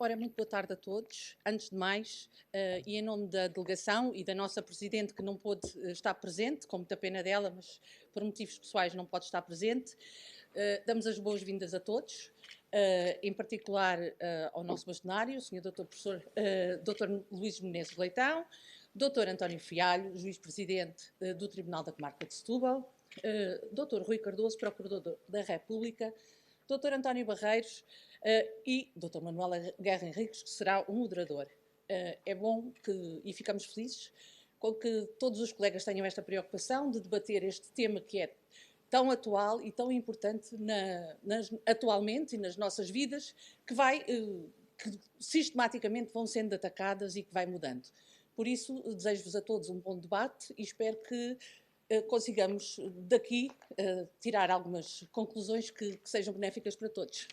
Ora, muito boa tarde a todos. Antes de mais, e em nome da delegação e da nossa Presidente, que não pôde estar presente, com muita pena dela, mas por motivos pessoais não pode estar presente, damos as boas-vindas a todos, em particular ao nosso bastonário, o Sr. Dr. Professor Dr. Luís Menezes Leitão, Dr. António Fialho, Juiz-Presidente do Tribunal da Comarca de Setúbal, Dr. Rui Cardoso, Procurador da República, Dr. António Barreiros e Dr. Manuel Guerra Henriques, que será o moderador. É bom e ficamos felizes com que todos os colegas tenham esta preocupação de debater este tema que é tão atual e tão importante atualmente e nas nossas vidas, que sistematicamente vão sendo atacadas e que vai mudando. Por isso, desejo-vos a todos um bom debate e espero que consigamos daqui tirar algumas conclusões que sejam benéficas para todos.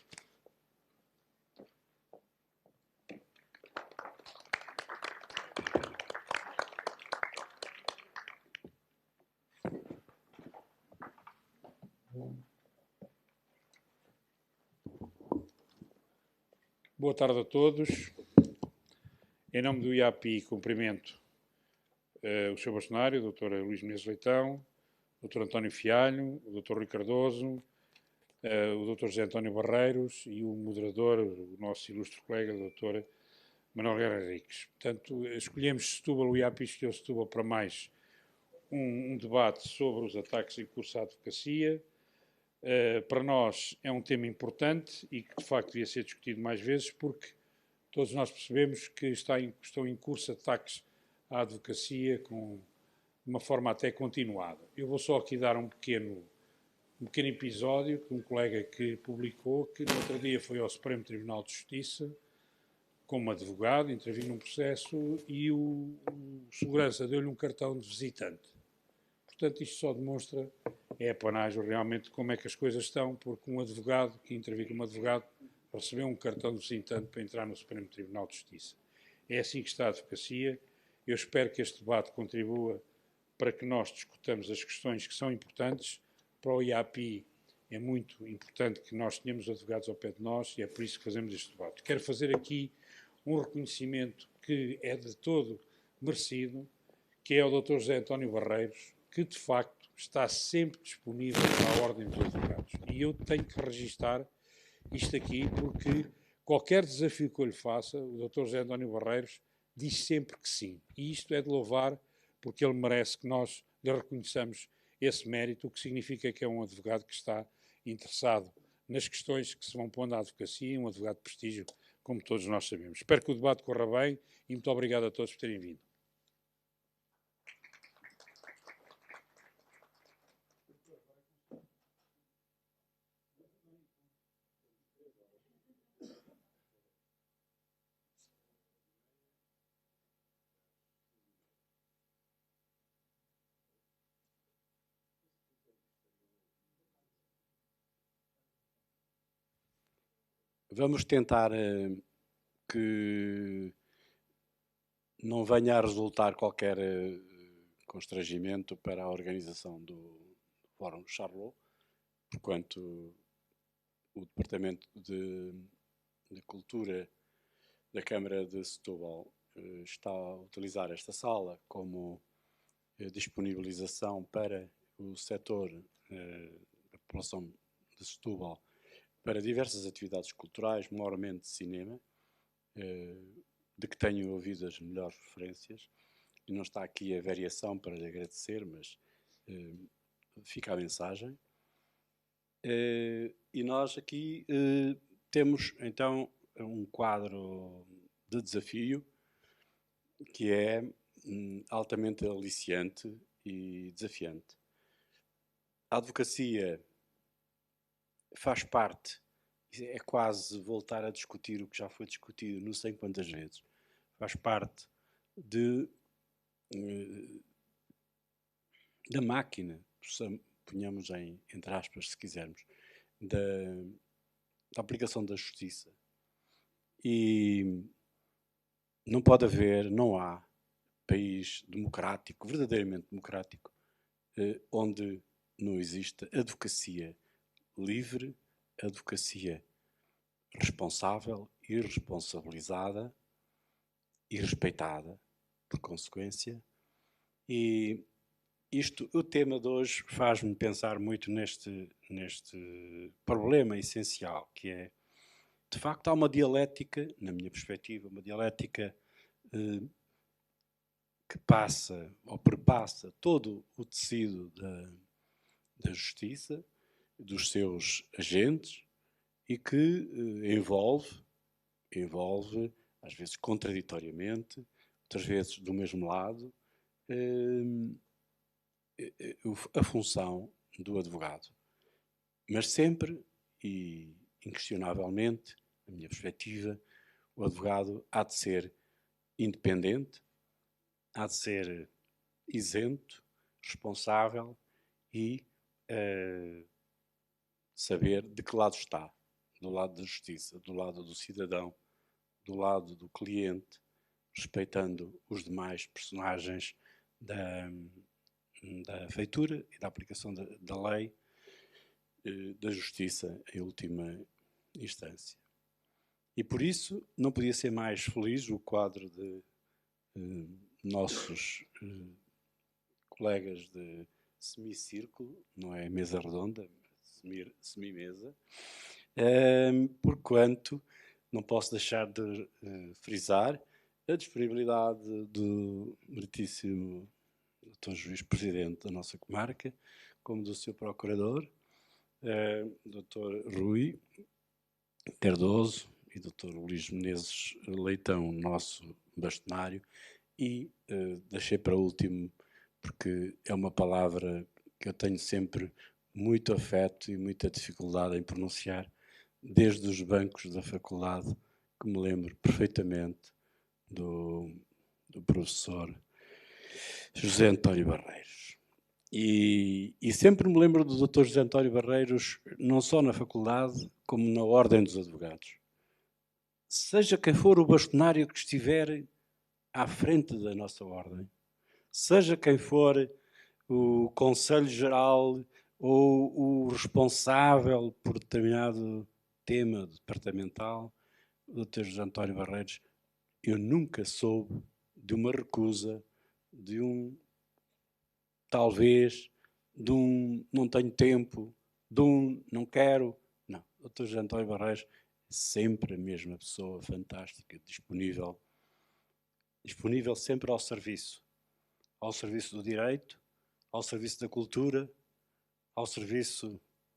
Boa tarde a todos. Em nome do IAPI, cumprimento o Sr. Bastonário, o Dr. Luís Menezes Leitão, o Dr. António Fialho, o Dr. Rui Cardoso, o Dr. José António Barreiros e o moderador, o nosso ilustre colega, o Dr. Manuel Guerra Henriques. Portanto, escolhemos Setúbal, o IAPI escolheu Setúbal para mais um debate sobre os ataques em curso à advocacia. Para nós é um tema importante e que, de facto, devia ser discutido mais vezes, porque todos nós percebemos que estão em curso ataques à advocacia com uma forma até continuada. Eu vou só aqui dar um pequeno episódio que um colega que publicou, que no outro dia foi ao Supremo Tribunal de Justiça como advogado, interviu num processo e o segurança deu-lhe um cartão de visitante. Portanto, isto só demonstra, é a panagem realmente, como é que as coisas estão, porque um advogado que interviu como advogado recebeu um cartão de visitante para entrar no Supremo Tribunal de Justiça. É assim que está a advocacia. Eu espero que este debate contribua para que nós discutamos as questões que são importantes. Para o IAPI é muito importante que nós tenhamos advogados ao pé de nós e é por isso que fazemos este debate. Quero fazer aqui um reconhecimento que é de todo merecido, que é o Dr. José António Barreiros, que de facto está sempre disponível à ordem dos advogados. E eu tenho que registar isto aqui porque qualquer desafio que eu lhe faça, o Dr. José António Barreiros diz sempre que sim. E isto é de louvar porque ele merece que nós lhe reconheçamos esse mérito, o que significa que é um advogado que está interessado nas questões que se vão pondo à advocacia, um advogado de prestígio, como todos nós sabemos. Espero que o debate corra bem e muito obrigado a todos por terem vindo. Vamos tentar que não venha a resultar qualquer constrangimento para a organização do Fórum Charlot, porquanto o Departamento de Cultura da Câmara de Setúbal está a utilizar esta sala como disponibilização para o setor da população de Setúbal para diversas atividades culturais, maiormente cinema, de que tenho ouvido as melhores referências, e não está aqui a variação para lhe agradecer, mas fica a mensagem. E nós aqui temos então um quadro de desafio que é altamente aliciante e desafiante. A advocacia faz parte, é quase voltar a discutir o que já foi discutido não sei quantas vezes, faz parte da máquina, ponhamos entre aspas, se quisermos, da aplicação da justiça. E não pode haver, não há país democrático, verdadeiramente democrático, onde não existe advocacia livre, advocacia responsável irresponsabilizada e respeitada, por consequência. E o tema de hoje faz-me pensar muito neste problema essencial, que é, de facto, há uma dialética, na minha perspectiva, uma dialética que passa ou perpassa todo o tecido da justiça, dos seus agentes, e que envolve, às vezes contraditoriamente, outras vezes do mesmo lado, a função do advogado. Mas sempre e inquestionavelmente, na minha perspectiva, o advogado há de ser independente, há de ser isento, responsável e saber de que lado está. Do lado da justiça, do lado do cidadão, do lado do cliente, respeitando os demais personagens da feitura e da aplicação da lei, da justiça em última instância. E por isso não podia ser mais feliz o quadro de nossos colegas de semicírculo, não é mesa redonda, semimesa, porquanto não posso deixar de frisar a disponibilidade do meritíssimo Dr. Juiz-Presidente da nossa comarca, como do seu Procurador, Dr. Rui Cardoso e Dr. Luís Menezes Leitão, nosso bastonário, e deixei para último, porque é uma palavra que eu tenho sempre muito afeto e muita dificuldade em pronunciar, desde os bancos da faculdade, que me lembro perfeitamente do professor José António Barreiros. E sempre me lembro do Dr. José António Barreiros, não só na faculdade, como na Ordem dos Advogados. Seja quem for o bastonário que estiver à frente da nossa Ordem, seja quem for o Conselho Geral ou o responsável por determinado tema departamental, o Dr. José António Barreiros, eu nunca soube de uma recusa, de um talvez, de um não tenho tempo, de um não quero. Não, o Dr. José António Barreiros é sempre a mesma pessoa fantástica, disponível sempre ao serviço do direito, ao serviço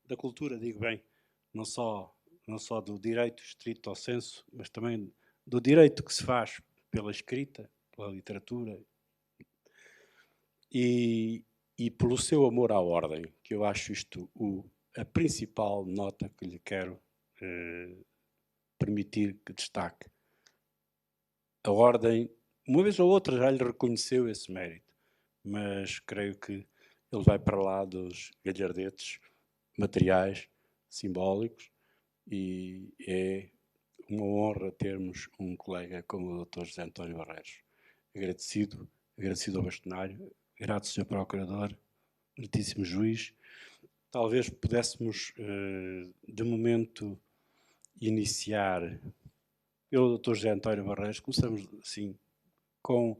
da cultura, digo bem, não só do direito estrito ao senso, mas também do direito que se faz pela escrita, pela literatura e pelo seu amor à ordem, que eu acho isto a principal nota que lhe quero permitir que destaque. A ordem, uma vez ou outra, já lhe reconheceu esse mérito, mas creio que ele vai para lá dos galhardetes materiais, simbólicos, e é uma honra termos um colega como o Dr. José António Barreiros. Agradecido ao bastonário, grato, Sr. Procurador, meritíssimo Juiz. Talvez pudéssemos, de momento, iniciar pelo Dr. José António Barreiros. Começamos, assim, com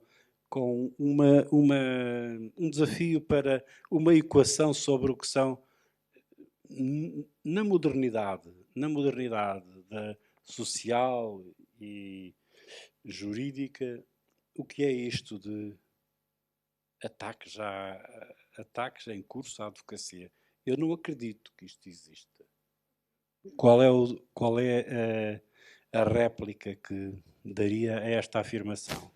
um desafio para uma equação sobre o que são, na modernidade da social e jurídica, o que é isto de ataques em curso à advocacia. Eu não acredito que isto exista. Qual é a réplica que daria a esta afirmação?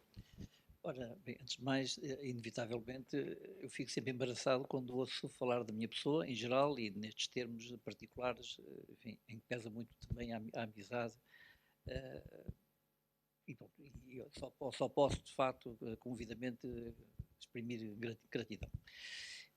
Ora, bem, antes de mais, inevitavelmente, eu fico sempre embaraçado quando ouço falar da minha pessoa, em geral, e nestes termos particulares, enfim, em que pesa muito também a amizade. E eu só posso, de facto, comovidamente exprimir gratidão.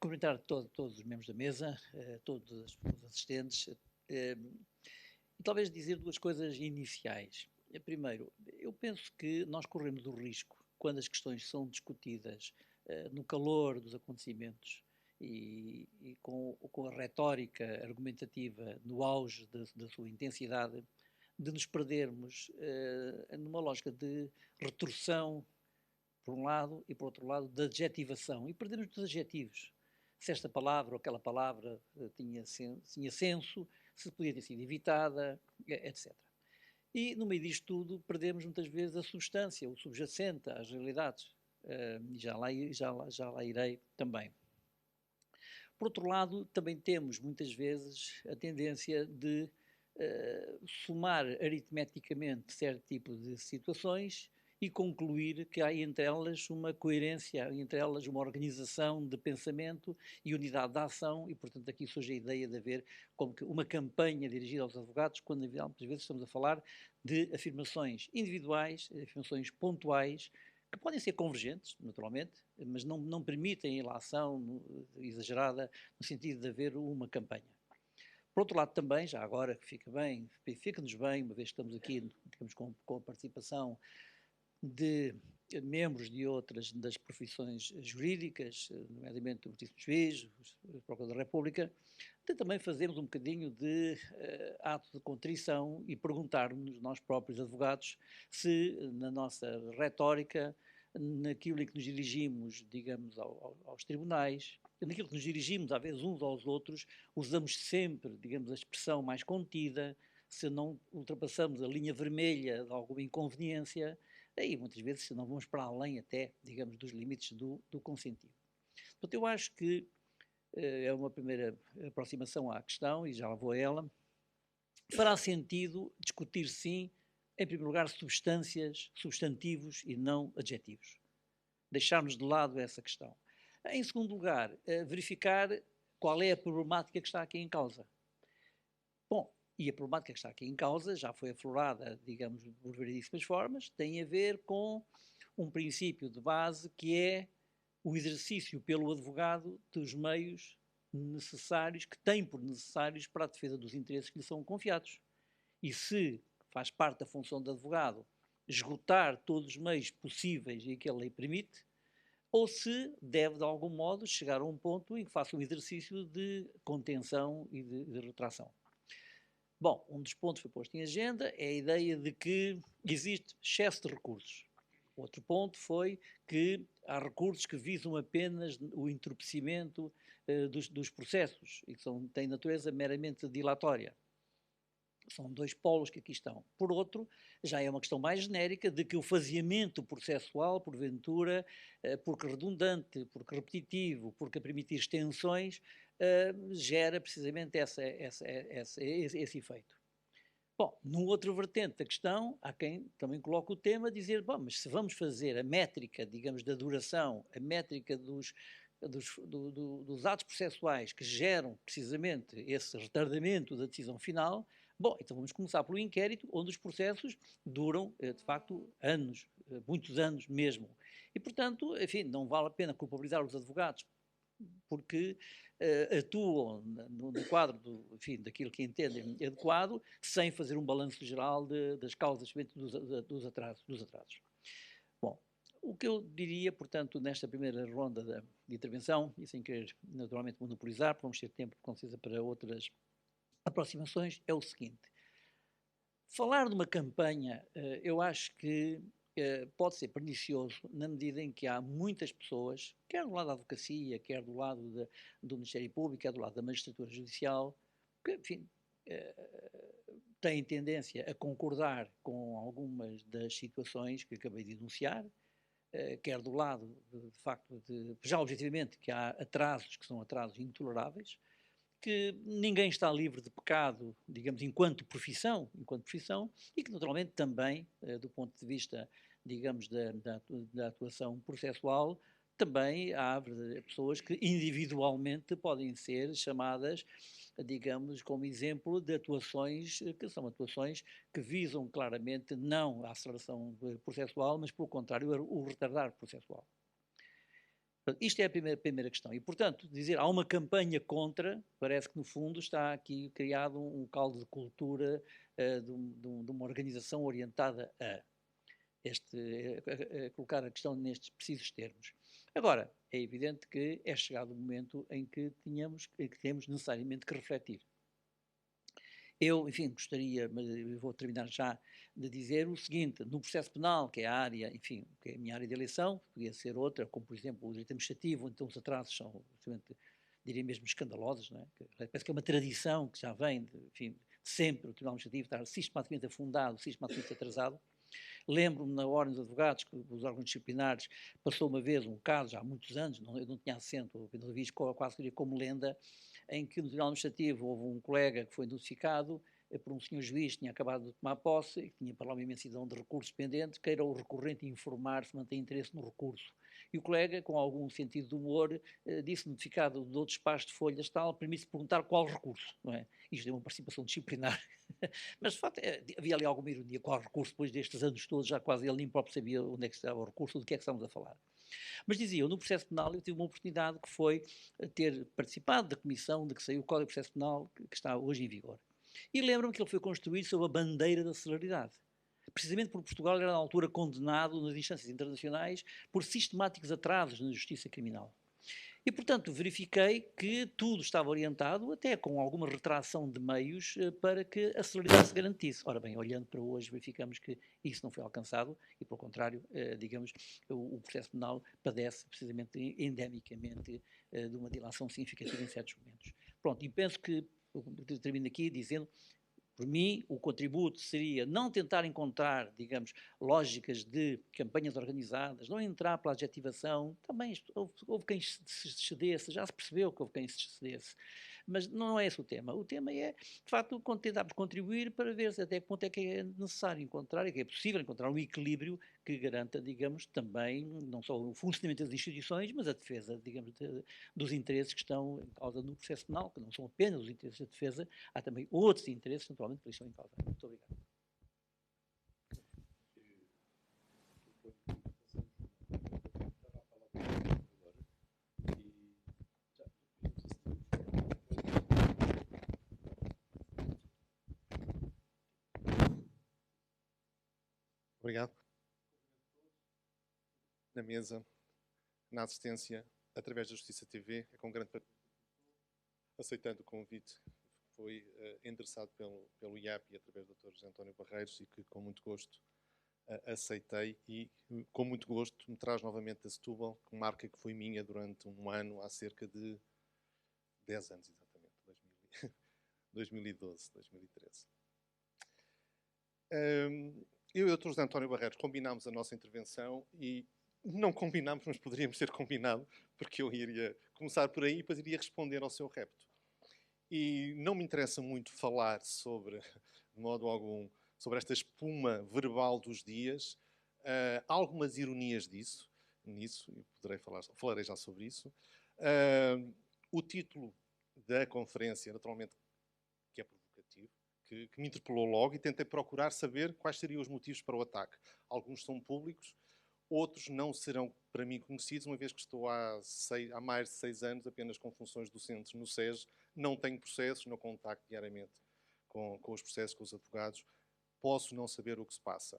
Cumprimentar todos os membros da mesa, todos os assistentes, e talvez dizer duas coisas iniciais. Primeiro, eu penso que nós corremos o risco, quando as questões são discutidas no calor dos acontecimentos e com a retórica argumentativa no auge da sua intensidade, de nos perdermos numa lógica de retorção, por um lado, e por outro lado, de adjetivação. E perdemos os adjetivos. Se esta palavra ou aquela palavra tinha senso, se podia ter sido evitada, etc. E, no meio disto tudo, perdemos muitas vezes a substância, o subjacente às realidades. E já lá irei também. Por outro lado, também temos, muitas vezes, a tendência de somar aritmeticamente certo tipo de situações e concluir que há entre elas uma coerência, há entre elas uma organização de pensamento e unidade de ação, e portanto aqui surge a ideia de haver como que uma campanha dirigida aos advogados, quando muitas vezes estamos a falar de afirmações individuais, afirmações pontuais, que podem ser convergentes, naturalmente, mas não permitem a ilação exagerada no sentido de haver uma campanha. Por outro lado também, já agora fica-nos bem, uma vez que estamos aqui, digamos, com a participação de membros de outras das profissões jurídicas, nomeadamente o Justiça Juiz, o Procurador da República, de também fazermos um bocadinho de ato de contrição e perguntarmos, nós próprios advogados, se na nossa retórica, naquilo em que nos dirigimos, digamos, aos tribunais, naquilo que nos dirigimos, às vezes, uns aos outros, usamos sempre, digamos, a expressão mais contida, se não ultrapassamos a linha vermelha de alguma inconveniência, aí muitas vezes se não vamos para além até, digamos, dos limites do consentido. Portanto, eu acho que é uma primeira aproximação à questão, e já lá vou a ela. Fará sentido discutir, sim, em primeiro lugar, substantivos e não adjetivos. Deixarmos de lado essa questão. Em segundo lugar, verificar qual é a problemática que está aqui em causa. Bom, e a problemática que está aqui em causa já foi aflorada, digamos, por variedíssimas formas, tem a ver com um princípio de base que é o exercício pelo advogado dos meios necessários, que tem por necessários para a defesa dos interesses que lhe são confiados. E se faz parte da função de advogado esgotar todos os meios possíveis e que a lei permite, ou se deve, de algum modo, chegar a um ponto em que faça um exercício de contenção e de retração. Bom, um dos pontos que foi posto em agenda é a ideia de que existe excesso de recursos. Outro ponto foi que há recursos que visam apenas o entorpecimento dos processos e que têm natureza meramente dilatória. São dois polos que aqui estão. Por outro, já é uma questão mais genérica de que o faseamento processual, porventura, porque redundante, porque repetitivo, porque a permitir extensões, gera precisamente esse efeito. Bom, num outro vertente da questão, há quem também coloca o tema, dizer, bom, mas se vamos fazer a métrica, digamos, da duração, a métrica dos atos processuais que geram precisamente esse retardamento da decisão final, bom, então vamos começar pelo inquérito, onde os processos duram, de facto, anos, muitos anos mesmo. E, portanto, enfim, não vale a pena culpabilizar os advogados porque atuam no quadro daquilo que entendem adequado, sem fazer um balanço geral das causas dos atrasos. Bom, o que eu diria, portanto, nesta primeira ronda de intervenção, e sem querer naturalmente monopolizar, porque vamos ter tempo, com certeza, para outras aproximações, é o seguinte. Falar de uma campanha, eu acho que pode ser pernicioso na medida em que há muitas pessoas, quer do lado da advocacia, quer do lado do Ministério Público, quer do lado da magistratura judicial, que, enfim, têm tendência a concordar com algumas das situações que acabei de enunciar, quer do lado, de facto, já objetivamente, que há atrasos que são atrasos intoleráveis, que ninguém está livre de pecado, digamos, enquanto profissão, e que naturalmente também, do ponto de vista, digamos, da atuação processual, também há pessoas que individualmente podem ser chamadas, digamos, como exemplo de atuações que são atuações que visam claramente não a aceleração processual, mas, pelo contrário, o retardar processual. Isto é a primeira questão. E, portanto, dizer há uma campanha contra, parece que, no fundo, está aqui criado um caldo de cultura de uma organização orientada a colocar a questão nestes precisos termos. Agora, é evidente que é chegado o momento em que temos necessariamente que refletir. Eu, enfim, gostaria, mas eu vou terminar já, de dizer o seguinte: no processo penal, que é a área, enfim, que é a minha área de eleição, podia ser outra, como por exemplo o direito administrativo, então os atrasos são, absolutamente, diria mesmo, escandalosos, não é? Parece que é uma tradição que já vem, enfim, sempre o Tribunal Administrativo estar sistematicamente afundado, sistematicamente atrasado. Lembro-me, na Ordem dos Advogados, que os órgãos disciplinares, passou uma vez um caso, já há muitos anos, eu não tinha assento, eu vi quase diria como lenda, em que no Tribunal Administrativo houve um colega que foi notificado por um senhor juiz que tinha acabado de tomar posse e que tinha para lá uma imensidão de recursos pendentes, queira o recorrente informar se mantém interesse no recurso. E o colega, com algum sentido de humor, disse, notificado do despacho de folhas tal, permite-se perguntar qual recurso, não é? Isto é uma participação disciplinar. Mas, de facto, havia ali alguma ironia, qual recurso, depois destes anos todos, já quase ele nem próprio sabia onde é que estava o recurso, do que é que estamos a falar. Mas dizia eu, no processo penal, eu tive uma oportunidade que foi ter participado da comissão de que saiu o Código de Processo Penal, que está hoje em vigor. E lembro-me que ele foi construído sob a bandeira da celeridade. Precisamente porque Portugal era, na altura, condenado nas instâncias internacionais por sistemáticos atrasos na justiça criminal. E, portanto, verifiquei que tudo estava orientado, até com alguma retração de meios, para que a celeridade se garantisse. Ora bem, olhando para hoje, verificamos que isso não foi alcançado e, pelo contrário, digamos, o processo penal padece precisamente endemicamente de uma dilação significativa em certos momentos. Pronto, e penso que, eu termino aqui dizendo, por mim, o contributo seria não tentar encontrar, digamos, lógicas de campanhas organizadas, não entrar pela adjetivação. Também houve quem se cedesse, já se percebeu que houve quem se cedesse. Mas não é esse o tema. O tema é, de facto, tentarmos contribuir para ver até que ponto é que é necessário encontrar, e que é possível encontrar um equilíbrio que garanta, digamos, também, não só o funcionamento das instituições, mas a defesa, digamos, dos interesses que estão em causa no processo penal, que não são apenas os interesses da defesa, há também outros interesses, naturalmente, que estão em causa. Muito obrigado. Obrigado. Na mesa, na assistência, através da Justiça TV, é com grande prazer, aceitando o convite que foi endereçado pelo IAPI através do Dr. José António Barreiros e que com muito gosto aceitei e com muito gosto me traz novamente a Setúbal, que marca que foi minha durante um ano, há cerca de 10 anos exatamente, 2012, 2013. Eu e o Dr. José António Barreiros combinámos a nossa intervenção e não combinámos, mas poderíamos ter combinado, porque eu iria começar por aí e depois iria responder ao seu repto. E não me interessa muito falar sobre, de modo algum, sobre esta espuma verbal dos dias. Há algumas ironias nisso, e falarei já sobre isso. O título da conferência, naturalmente, que é provocativo, que me interpelou logo e tentei procurar saber quais seriam os motivos para o ataque. Alguns são públicos, outros não serão para mim conhecidos, uma vez que estou há mais de 6 anos apenas com funções docentes no SES, não tenho processos, não contacto diariamente com os processos, com os advogados, posso não saber o que se passa.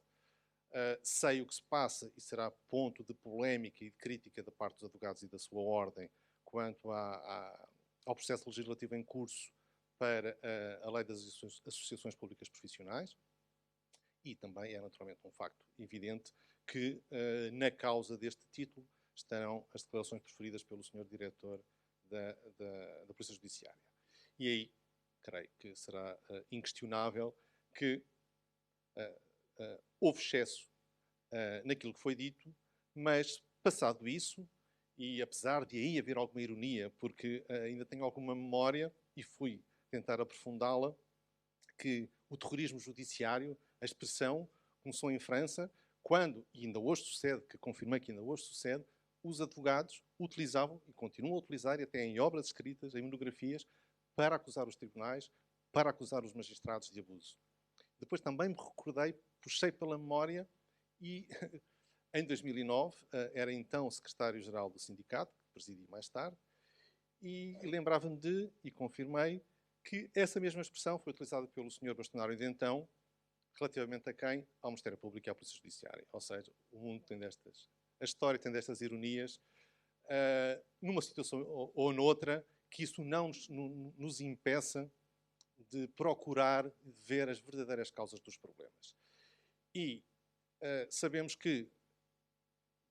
Sei o que se passa e será ponto de polémica e de crítica da parte dos advogados e da sua ordem quanto ao processo legislativo em curso para a Lei das Associações Públicas Profissionais, e também é naturalmente um facto evidente que na causa deste título estarão as declarações preferidas pelo Sr. Diretor da Polícia Judiciária. E aí, creio que será inquestionável que houve excesso naquilo que foi dito, mas passado isso, e apesar de aí haver alguma ironia, porque ainda tenho alguma memória e fui tentar aprofundá-la, que o terrorismo judiciário, a expressão, começou em França, quando, e ainda hoje sucede, que confirmei que ainda hoje sucede, os advogados utilizavam, e continuam a utilizar, e até em obras escritas, em monografias, para acusar os tribunais, para acusar os magistrados de abuso. Depois também me recordei, puxei pela memória, e em 2009, era então secretário-geral do sindicato, que presidi mais tarde, e lembrava-me e confirmei, que essa mesma expressão foi utilizada pelo Sr. Bastonário de então, relativamente a quem? Ao Ministério Público e à Polícia Judiciária. Ou seja, o mundo tem a história tem destas ironias, numa situação ou noutra, que isso não nos impeça de procurar ver as verdadeiras causas dos problemas. E sabemos que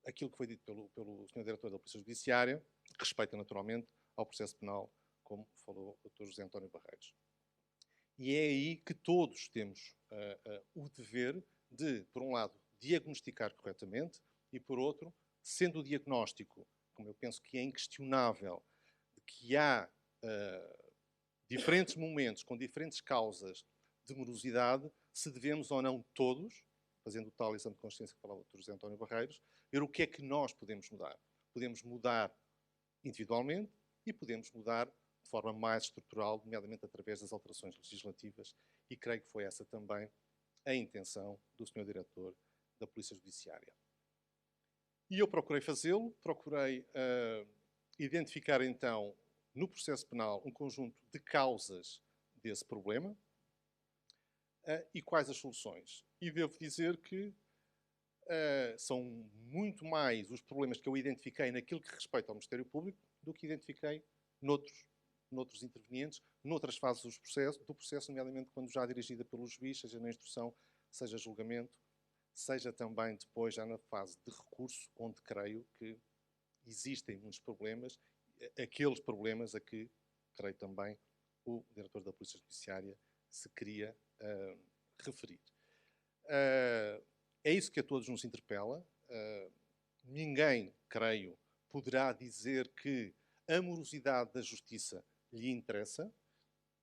aquilo que foi dito pelo Sr. Diretor da Polícia Judiciária respeita naturalmente ao processo penal, como falou o Dr. José António Barreiros. E é aí que todos temos o dever de, por um lado, diagnosticar corretamente e, por outro, sendo o diagnóstico, como eu penso que é inquestionável, de que há diferentes momentos com diferentes causas de morosidade, se devemos ou não todos, fazendo o tal exame de consciência que falava o Dr. José António Barreiros, ver o que é que nós podemos mudar. Podemos mudar individualmente e podemos mudar de forma mais estrutural, nomeadamente através das alterações legislativas, e creio que foi essa também a intenção do Sr. Diretor da Polícia Judiciária. E eu procurei fazê-lo, procurei identificar então, no processo penal, um conjunto de causas desse problema e quais as soluções. E devo dizer que são muito mais os problemas que eu identifiquei naquilo que respeita ao Ministério Público do que identifiquei noutros intervenientes, noutras fases do processo, nomeadamente quando já dirigida pelo juiz, seja na instrução, seja julgamento, seja também depois já na fase de recurso, onde creio que existem muitos problemas, aqueles problemas a que, creio também, o Diretor da Polícia Judiciária se queria referir. É isso que a todos nos interpela. Ninguém, creio, poderá dizer que a morosidade da justiça lhe interessa,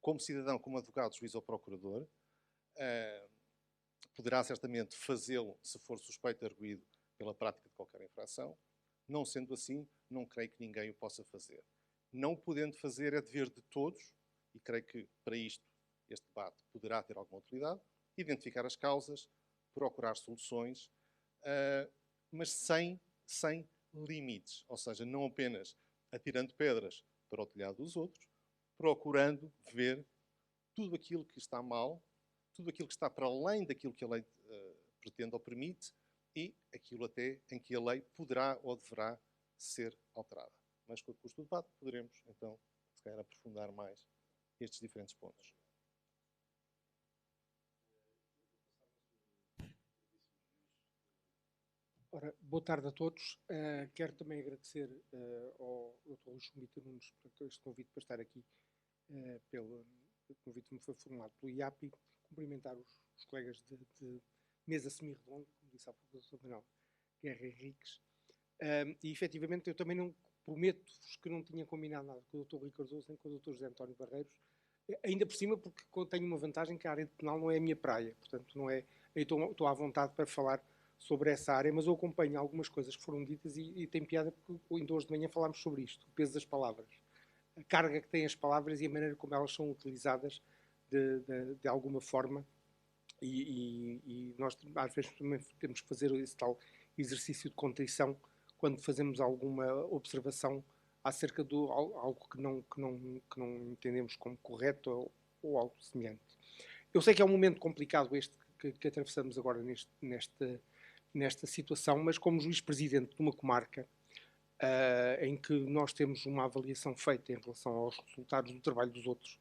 como cidadão, como advogado, juiz ou procurador. Poderá certamente fazê-lo se for suspeito arguido pela prática de qualquer infração. Não sendo assim, não creio que ninguém o possa fazer. Não o podendo fazer é dever de todos, e creio que para isto este debate poderá ter alguma utilidade, identificar as causas, procurar soluções, mas sem limites. Ou seja, não apenas atirando pedras para o telhado dos outros, procurando ver tudo aquilo que está mal, tudo aquilo que está para além daquilo que a lei pretende ou permite e aquilo até em que a lei poderá ou deverá ser alterada. Mas com o curso do debate poderemos, então, se calhar, aprofundar mais estes diferentes pontos. Ora, boa tarde a todos. Quero também agradecer ao Dr. Luís Chumita Nunes por este convite para estar aqui. O convite me foi formulado pelo IAPI. Cumprimentar os colegas de mesa semi-redonda, como disse há pouco o Dr. Manuel Guerra Henriques. E, efetivamente, eu também não prometo-vos que não tinha combinado nada com o Dr. Rui Cardoso nem com o Dr. José António Barreiros, ainda por cima porque tenho uma vantagem que a área de penal não é a minha praia, portanto, não é, eu estou à vontade para falar sobre essa área, mas eu acompanho algumas coisas que foram ditas e tem piada porque ainda hoje de manhã falámos sobre isto, o peso das palavras, a carga que têm as palavras e a maneira como elas são utilizadas de alguma forma e nós às vezes também temos que fazer esse tal exercício de contrição quando fazemos alguma observação acerca de algo que não entendemos como correto ou algo semelhante. Eu sei que é um momento complicado este que atravessamos agora nesta situação, mas como juiz-presidente de uma comarca em que nós temos uma avaliação feita em relação aos resultados do trabalho dos outros,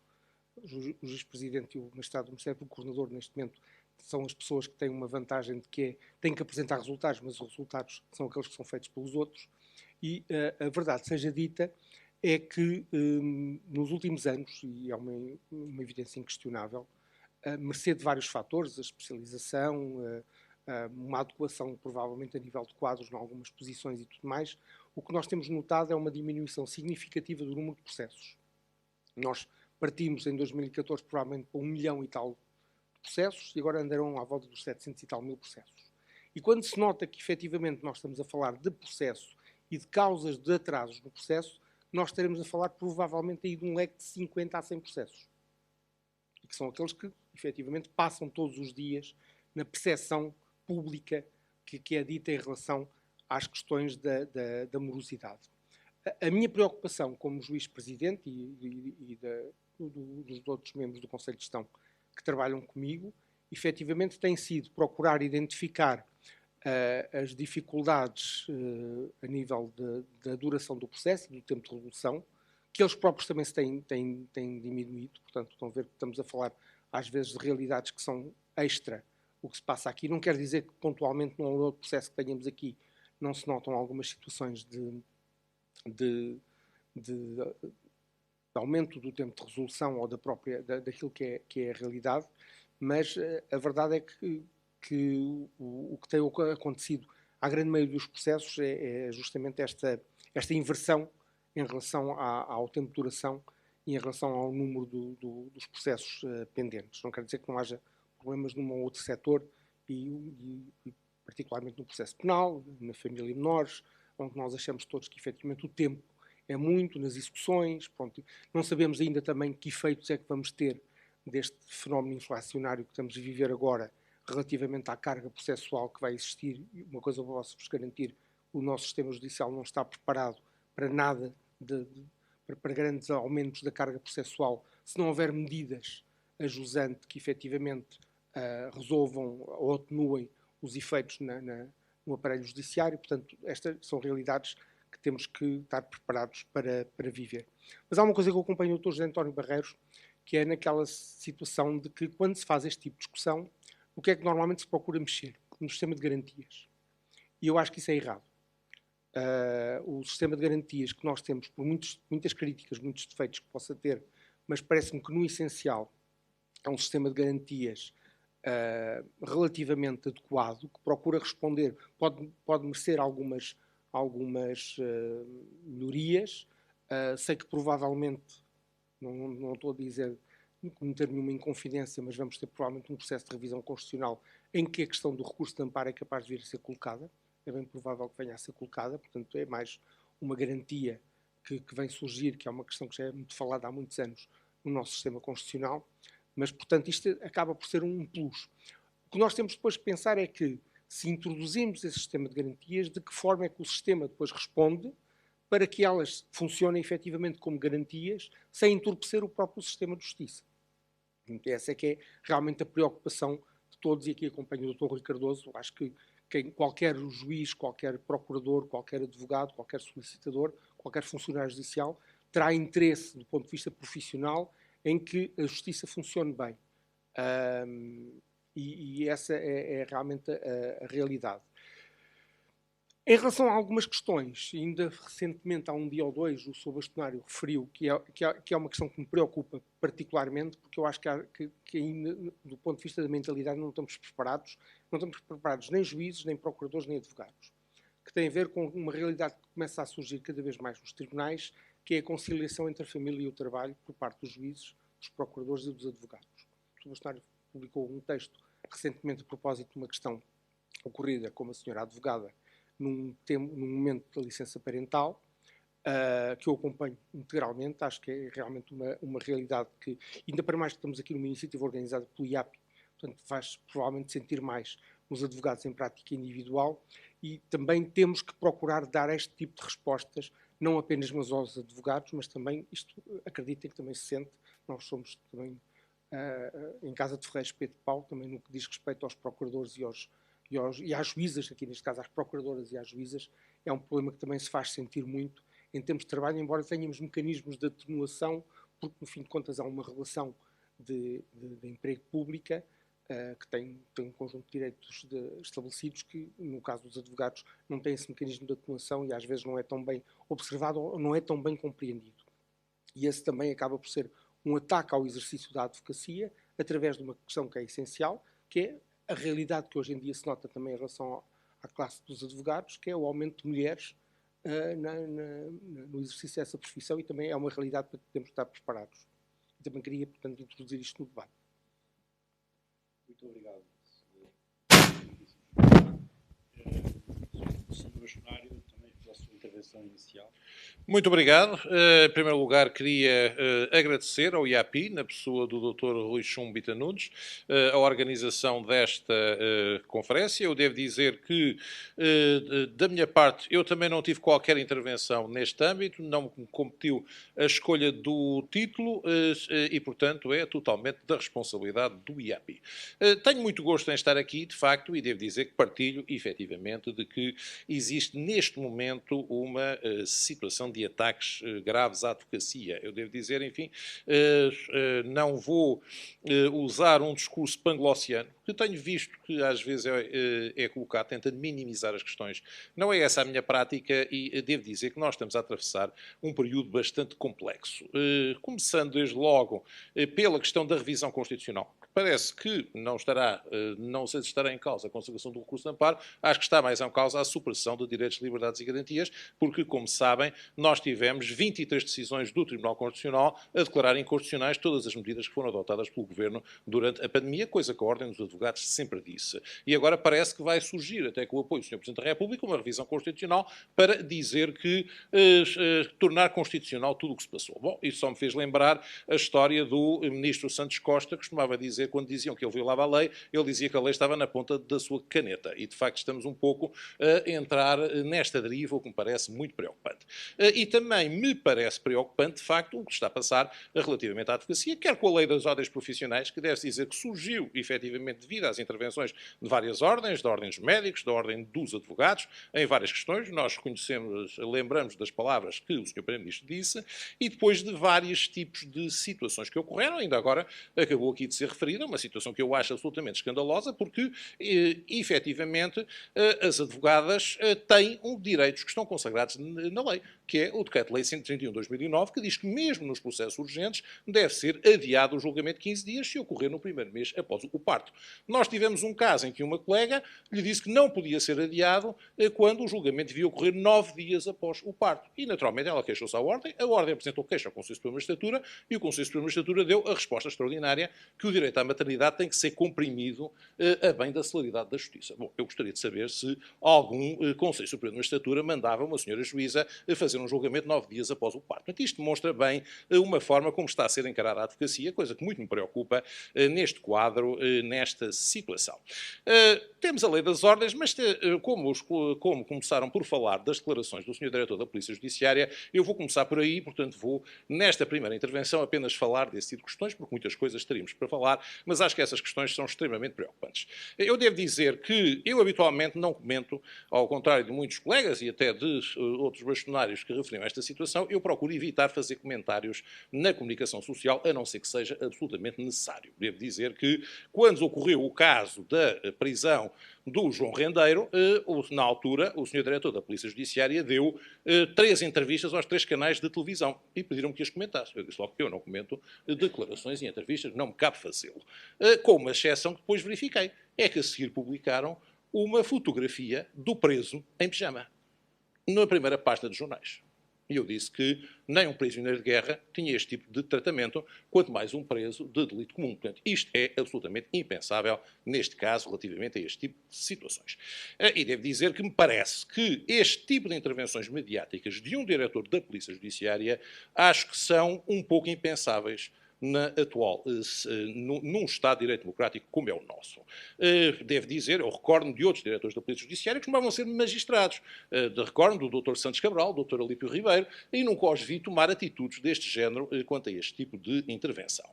o juiz-presidente e o magistrado do Ministério Público, o coordenador neste momento, são as pessoas que têm uma vantagem de que têm que apresentar resultados, mas os resultados são aqueles que são feitos pelos outros. E a verdade seja dita é que nos últimos anos, e é uma evidência inquestionável, mercê de vários fatores, a especialização, uma adequação provavelmente a nível de quadros em algumas posições e tudo mais, o que nós temos notado é uma diminuição significativa do número de processos. Nós partimos em 2014 provavelmente para 1 milhão e tal de processos e agora andarão à volta dos 700 e tal mil processos. E quando se nota que efetivamente nós estamos a falar de processo e de causas de atrasos no processo, nós estaremos a falar provavelmente aí de um leque de 50 a 100 processos. E que são aqueles que efetivamente passam todos os dias na percepção pública que é dita em relação às questões da morosidade. A minha preocupação como juiz-presidente e dos outros membros do Conselho de Gestão que trabalham comigo, efetivamente tem sido procurar identificar as dificuldades a nível da duração do processo e do tempo de resolução, que eles próprios também se têm diminuído. Portanto, estão a ver que estamos a falar às vezes de realidades que são extra o que se passa aqui. Não quer dizer que pontualmente num outro processo que tenhamos aqui não se notam algumas situações de aumento do tempo de resolução ou daquilo que é a realidade, mas a verdade é que o que tem acontecido à grande maioria dos processos é justamente esta inversão em relação ao tempo de duração e em relação ao número dos processos pendentes. Não quer dizer que não haja problemas num ou outro setor e particularmente no processo penal, na família de menores, onde nós achamos todos que efetivamente o tempo é muito nas execuções. Pronto. Não sabemos ainda também que efeitos é que vamos ter deste fenómeno inflacionário que estamos a viver agora relativamente à carga processual que vai existir. Uma coisa eu posso-vos garantir, o nosso sistema judicial não está preparado para nada, para grandes aumentos da carga processual, se não houver medidas ajusantes que efetivamente resolvam ou atenuem os efeitos no aparelho judiciário. Portanto, estas são realidades que temos que estar preparados para viver. Mas há uma coisa que eu acompanho o Dr. José António Barreiros, que é naquela situação de que, quando se faz este tipo de discussão, o que é que normalmente se procura mexer? No sistema de garantias. E eu acho que isso é errado. O sistema de garantias que nós temos, por muitas críticas, muitos defeitos que possa ter, mas parece-me que, no essencial, é um sistema de garantias relativamente adequado, que procura responder, pode merecer algumas melhorias. Sei que provavelmente, não estou a dizer cometer nenhuma inconfidência, mas vamos ter provavelmente um processo de revisão constitucional em que a questão do recurso de amparo é capaz de vir a ser colocada. É bem provável que venha a ser colocada, portanto é mais uma garantia que vem surgir, que é uma questão que já é muito falada há muitos anos no nosso sistema constitucional, mas portanto isto acaba por ser um plus. O que nós temos depois de pensar é que, se introduzimos esse sistema de garantias, de que forma é que o sistema depois responde para que elas funcionem efetivamente como garantias, sem entorpecer o próprio sistema de justiça. Essa é que é realmente a preocupação de todos, e aqui acompanho o Dr. Rui Cardoso. Acho que qualquer juiz, qualquer procurador, qualquer advogado, qualquer solicitador, qualquer funcionário judicial terá interesse, do ponto de vista profissional, em que a justiça funcione bem. E essa é realmente a realidade. Em relação a algumas questões, ainda recentemente, há um dia ou dois, o Sr. Bastonário referiu que é uma questão que me preocupa particularmente, porque eu acho que ainda, do ponto de vista da mentalidade, não estamos preparados nem juízes, nem procuradores, nem advogados, que tem a ver com uma realidade que começa a surgir cada vez mais nos tribunais, que é a conciliação entre a família e o trabalho por parte dos juízes, dos procuradores e dos advogados. O Sr. Bastonário publicou um texto recentemente a propósito de uma questão ocorrida com uma senhora advogada num momento da licença parental, que eu acompanho integralmente. Acho que é realmente uma realidade que, ainda para mais que estamos aqui numa iniciativa organizada pelo IAPI, portanto faz provavelmente sentir mais nos advogados em prática individual, e também temos que procurar dar este tipo de respostas, não apenas aos advogados, mas também, isto acreditem que também se sente, nós somos também, em Casa de Ferreiros Pedro Paulo, também no que diz respeito aos procuradores e às juízas, aqui neste caso às procuradoras e às juízas, é um problema que também se faz sentir muito em termos de trabalho, embora tenhamos mecanismos de atenuação, porque no fim de contas há uma relação de emprego pública que tem um conjunto de direitos estabelecidos que, no caso dos advogados, não tem esse mecanismo de atenuação e às vezes não é tão bem observado ou não é tão bem compreendido. E esse também acaba por ser um ataque ao exercício da advocacia, através de uma questão que é essencial, que é a realidade que hoje em dia se nota também em relação à classe dos advogados, que é o aumento de mulheres no exercício dessa profissão, e também é uma realidade para que temos de estar preparados. E também queria, portanto, introduzir isto no debate. Muito obrigado. Sr. Bastonário, também pela sua intervenção inicial. Muito obrigado. Em primeiro lugar, queria agradecer ao IAPI, na pessoa do Dr. Rui Chumbita Nunes, a organização desta conferência. Eu devo dizer que, da minha parte, eu também não tive qualquer intervenção neste âmbito, não me competiu a escolha do título e, portanto, é totalmente da responsabilidade do IAPI. Tenho muito gosto em estar aqui, de facto, e devo dizer que partilho, efetivamente, de que existe neste momento uma situação de ataques graves à advocacia. Eu devo dizer, enfim, não vou usar um discurso panglossiano, que tenho visto que às vezes é colocado, tentando minimizar as questões. Não é essa a minha prática e devo dizer que nós estamos a atravessar um período bastante complexo. Começando desde logo pela questão da revisão constitucional. Parece que não sei se estará em causa a consagração do recurso de amparo, acho que está mais em causa a supressão de direitos, liberdades e garantias, porque, como sabem, nós tivemos 23 decisões do Tribunal Constitucional a declarar inconstitucionais todas as medidas que foram adotadas pelo Governo durante a pandemia, coisa que a Ordem dos Advogados sempre disse. E agora parece que vai surgir, até com o apoio do Sr. Presidente da República, uma revisão constitucional para dizer que tornar constitucional tudo o que se passou. Bom, isso só me fez lembrar a história do Ministro Santos Costa, que costumava dizer, quando diziam que ele violava a lei, ele dizia que a lei estava na ponta da sua caneta. E, de facto, estamos um pouco a entrar nesta deriva, o que me parece muito preocupante. E também me parece preocupante, de facto, o que está a passar relativamente à advocacia, quer com a lei das ordens profissionais, que deve-se dizer que surgiu, efetivamente, devido às intervenções de várias ordens, da ordem dos médicos, da ordem dos advogados, em várias questões. Nós lembramos das palavras que o Sr. Primeiro-Ministro disse, e depois de vários tipos de situações que ocorreram, ainda agora acabou aqui de ser referida, uma situação que eu acho absolutamente escandalosa, porque, efetivamente, as advogadas têm direitos que estão consagrados na lei, que é o Decreto-Lei 131/2009, que diz que mesmo nos processos urgentes deve ser adiado o julgamento de 15 dias se ocorrer no primeiro mês após o parto. Nós tivemos um caso em que uma colega lhe disse que não podia ser adiado quando o julgamento devia ocorrer 9 dias após o parto. E, naturalmente, ela queixou-se à Ordem, a Ordem apresentou queixa ao Conselho Supremo de Magistratura e o Conselho Supremo de Magistratura deu a resposta extraordinária que o direito à maternidade tem que ser comprimido a bem da celeridade da justiça. Bom, eu gostaria de saber se algum Conselho Supremo de Magistratura mandava uma senhora juíza a fazer um julgamento 9 dias após o parto. Portanto, isto demonstra bem uma forma como está a ser encarada a advocacia, coisa que muito me preocupa neste quadro, nesta situação. Temos a lei das ordens, mas como começaram por falar das declarações do Sr. Diretor da Polícia Judiciária, eu vou começar por aí, portanto vou, nesta primeira intervenção, apenas falar desse tipo de questões, porque muitas coisas teríamos para falar, mas acho que essas questões são extremamente preocupantes. Eu devo dizer que eu habitualmente não comento, ao contrário de muitos colegas e até de outros bastonários que referiam a esta situação, eu procuro evitar fazer comentários na comunicação social, a não ser que seja absolutamente necessário. Devo dizer que, quando ocorreu o caso da prisão do João Rendeiro, na altura, o Sr. Diretor da Polícia Judiciária deu 3 entrevistas aos 3 canais de televisão e pediram-me que as comentasse. Eu disse logo que eu não comento declarações e entrevistas, não me cabe fazê-lo. Com uma exceção que depois verifiquei, é que a seguir publicaram uma fotografia do preso em pijama, na primeira página dos jornais. E eu disse que nem um prisioneiro de guerra tinha este tipo de tratamento, quanto mais um preso de delito comum. Portanto, isto é absolutamente impensável, neste caso, relativamente a este tipo de situações. E devo dizer que me parece que este tipo de intervenções mediáticas de um diretor da Polícia Judiciária acho que são um pouco impensáveis num Estado de Direito Democrático como é o nosso. Devo dizer, eu recordo-me de outros diretores da Polícia Judiciária que costumavam ser magistrados. Recordo-me do Dr. Santos Cabral, do Dr. Alípio Ribeiro, e nunca os vi tomar atitudes deste género quanto a este tipo de intervenção.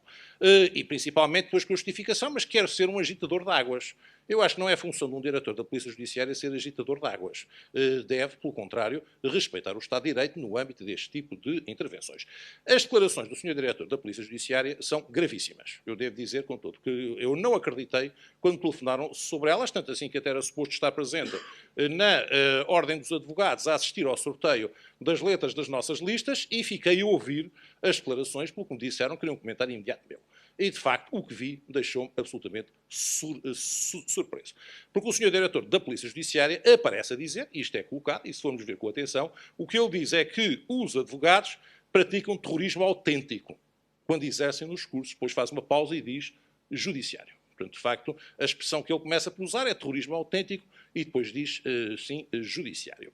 E principalmente depois com a justificação, mas quero ser um agitador de águas. Eu acho que não é função de um diretor da Polícia Judiciária ser agitador de águas. Deve, pelo contrário, respeitar o Estado de Direito no âmbito deste tipo de intervenções. As declarações do Sr. Diretor da Polícia Judiciária são gravíssimas. Eu devo dizer, contudo, que eu não acreditei quando telefonaram sobre elas, tanto assim que até era suposto estar presente na Ordem dos Advogados a assistir ao sorteio das letras das nossas listas e fiquei a ouvir as declarações, pelo que me disseram, queriam um comentário imediato meu. E, de facto, o que vi deixou-me absolutamente surpreso. Porque o Sr. Diretor da Polícia Judiciária aparece a dizer, e isto é colocado, e se formos ver com atenção, o que ele diz é que os advogados praticam terrorismo autêntico quando exercem nos cursos. Depois faz uma pausa e diz judiciário. Portanto, de facto, a expressão que ele começa por usar é terrorismo autêntico e depois diz, sim, judiciário.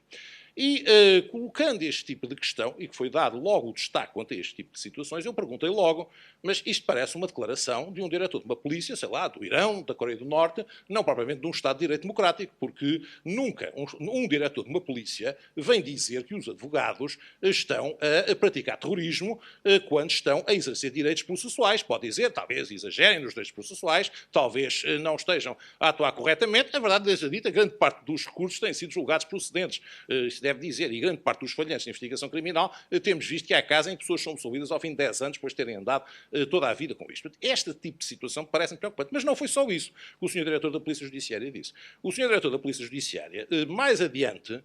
E, colocando este tipo de questão, e que foi dado logo o destaque quanto a este tipo de situações, eu perguntei logo, mas isto parece uma declaração de um diretor de uma polícia, sei lá, do Irão, da Coreia do Norte, não propriamente de um Estado de Direito Democrático, porque nunca um diretor de uma polícia vem dizer que os advogados estão a praticar terrorismo quando estão a exercer direitos processuais. Pode dizer, talvez exagerem nos direitos processuais, talvez não estejam a atuar corretamente. A verdade seja dita, grande parte dos recursos têm sido julgados procedentes. Isso deve dizer, e grande parte dos falhantes de investigação criminal, temos visto que há casos em que pessoas são absolvidas ao fim de 10 anos depois de terem andado toda a vida com isto. Este tipo de situação parece-me preocupante. Mas não foi só isso que o Sr. Diretor da Polícia Judiciária disse. O Sr. Diretor da Polícia Judiciária, mais adiante,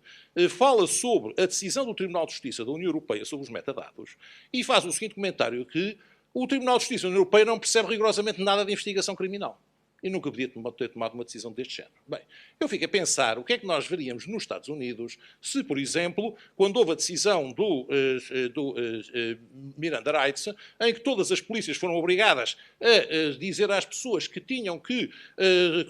fala sobre a decisão do Tribunal de Justiça da União Europeia sobre os metadados e faz o seguinte comentário, que o Tribunal de Justiça da União Europeia não percebe rigorosamente nada de investigação criminal. E nunca podia ter tomado uma decisão deste género. Bem, eu fico a pensar o que é que nós veríamos nos Estados Unidos se, por exemplo, quando houve a decisão do Miranda Rights, em que todas as polícias foram obrigadas a dizer às pessoas que tinham que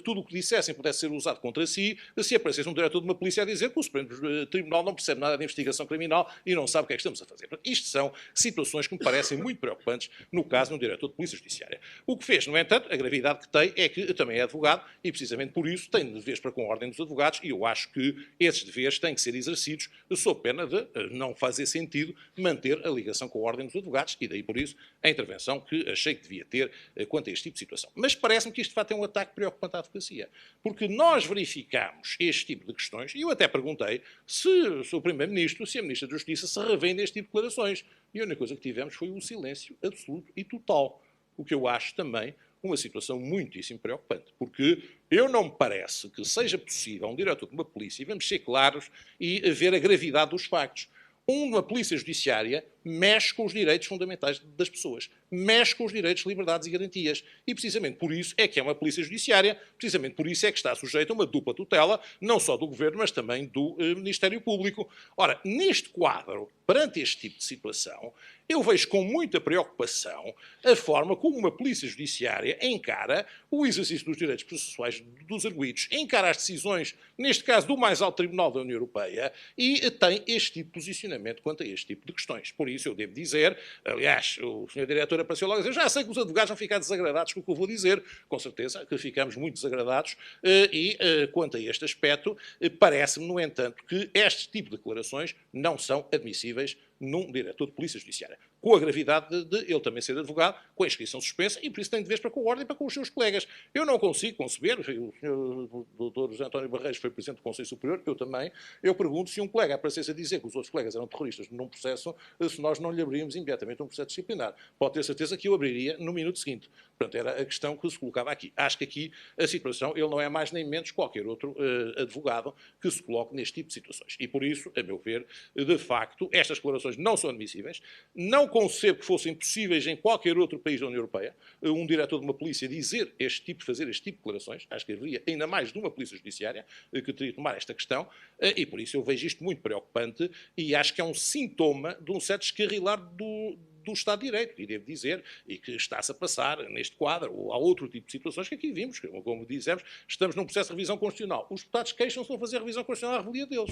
tudo o que dissessem pudesse ser usado contra si, se aparecesse um diretor de uma polícia a dizer que o Supremo Tribunal não percebe nada de investigação criminal e não sabe o que é que estamos a fazer. Isto são situações que me parecem muito preocupantes no caso de um diretor de Polícia Judiciária. O que fez, no entanto, a gravidade que tem é que também é advogado e, precisamente por isso, tem deveres para com a Ordem dos Advogados e eu acho que esses deveres têm que ser exercidos sob pena de não fazer sentido manter a ligação com a Ordem dos Advogados e daí, por isso, a intervenção que achei que devia ter quanto a este tipo de situação. Mas parece-me que isto, de facto, é um ataque preocupante à advocacia, porque nós verificamos este tipo de questões e eu até perguntei se o Primeiro-Ministro, se a Ministra da Justiça se revém deste tipo de declarações e a única coisa que tivemos foi um silêncio absoluto e total, o que eu acho também uma situação muitíssimo preocupante, porque eu não me parece que seja possível um diretor de uma polícia, e vamos ser claros, e ver a gravidade dos factos. Uma polícia judiciária mexe com os direitos fundamentais das pessoas, mexe com os direitos, liberdades e garantias. E precisamente por isso é que é uma polícia judiciária, precisamente por isso é que está sujeita a uma dupla tutela, não só do Governo, mas também do Ministério Público. Ora, neste quadro, perante este tipo de situação, eu vejo com muita preocupação a forma como uma polícia judiciária encara o exercício dos direitos processuais dos arguidos, encara as decisões, neste caso do mais alto Tribunal da União Europeia, e tem este tipo de posicionamento quanto a este tipo de questões. Por isso eu devo dizer, aliás, o Sr. Diretor apareceu logo a dizer, já sei que os advogados vão ficar desagradados com o que eu vou dizer, com certeza que ficamos muito desagradados, e quanto a este aspecto, parece-me, no entanto, que este tipo de declarações não são admissíveis num diretor de Polícia Judiciária, com a gravidade de ele também ser advogado, com a inscrição suspensa, e por isso tem deveres para com a Ordem e para com os seus colegas. Eu não consigo conceber, o Sr. Dr. José António Barreiros foi Presidente do Conselho Superior, eu também, eu pergunto se um colega aparecesse a dizer que os outros colegas eram terroristas num processo, se nós não lhe abríamos imediatamente um processo disciplinar. Pode ter certeza que eu abriria no minuto seguinte. Portanto, era a questão que se colocava aqui. Acho que aqui a situação, ele não é mais nem menos qualquer outro advogado que se coloque neste tipo de situações. E por isso, a meu ver, de facto, estas declarações não são admissíveis. Não concebo que fossem possíveis em qualquer outro país da União Europeia um diretor de uma polícia fazer este tipo de declarações. Acho que haveria ainda mais de uma polícia judiciária que teria de tomar esta questão e por isso eu vejo isto muito preocupante e acho que é um sintoma de um certo descarrilar do Estado de Direito, e devo dizer, e que está-se a passar neste quadro, ou há outro tipo de situações que aqui vimos, como dizemos, estamos num processo de revisão constitucional. Os deputados queixam-se de não fazer a revisão constitucional à revelia deles.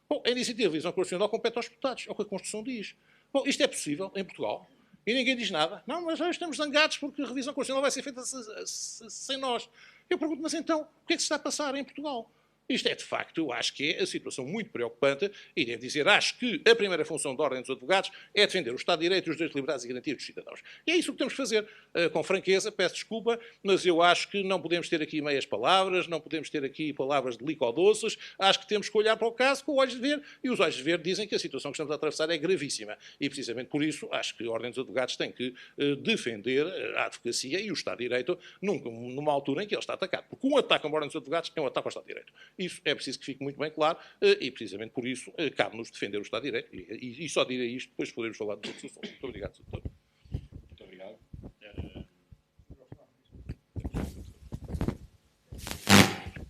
Bom, a iniciativa de revisão constitucional compete aos deputados, é o que a Constituição diz. Bom, isto é possível em Portugal? E ninguém diz nada. Não, mas nós estamos zangados porque a revisão constitucional vai ser feita sem nós. Eu pergunto, mas então, o que é que se está a passar em Portugal? Isto é, de facto, eu acho que é a situação muito preocupante e devo dizer, acho que a primeira função da Ordem dos Advogados é defender o Estado de Direito e os direitos, liberdades e garantias dos cidadãos. E é isso que temos que fazer. Com franqueza, peço desculpa, mas eu acho que não podemos ter aqui meias palavras, não podemos ter aqui palavras de licodoces, acho que temos que olhar para o caso com olhos de ver e os olhos de ver dizem que a situação que estamos a atravessar é gravíssima. E precisamente por isso, acho que a Ordem dos Advogados tem que defender a advocacia e o Estado de Direito numa altura em que ele está atacado. Porque um ataque à Ordem dos Advogados é um ataque ao Estado de Direito. Isso é preciso que fique muito bem claro e, precisamente por isso, cabe-nos defender o Estado de Direito. E só direi isto, depois podemos falar dos outros assuntos. Muito obrigado, Sr. Doutor.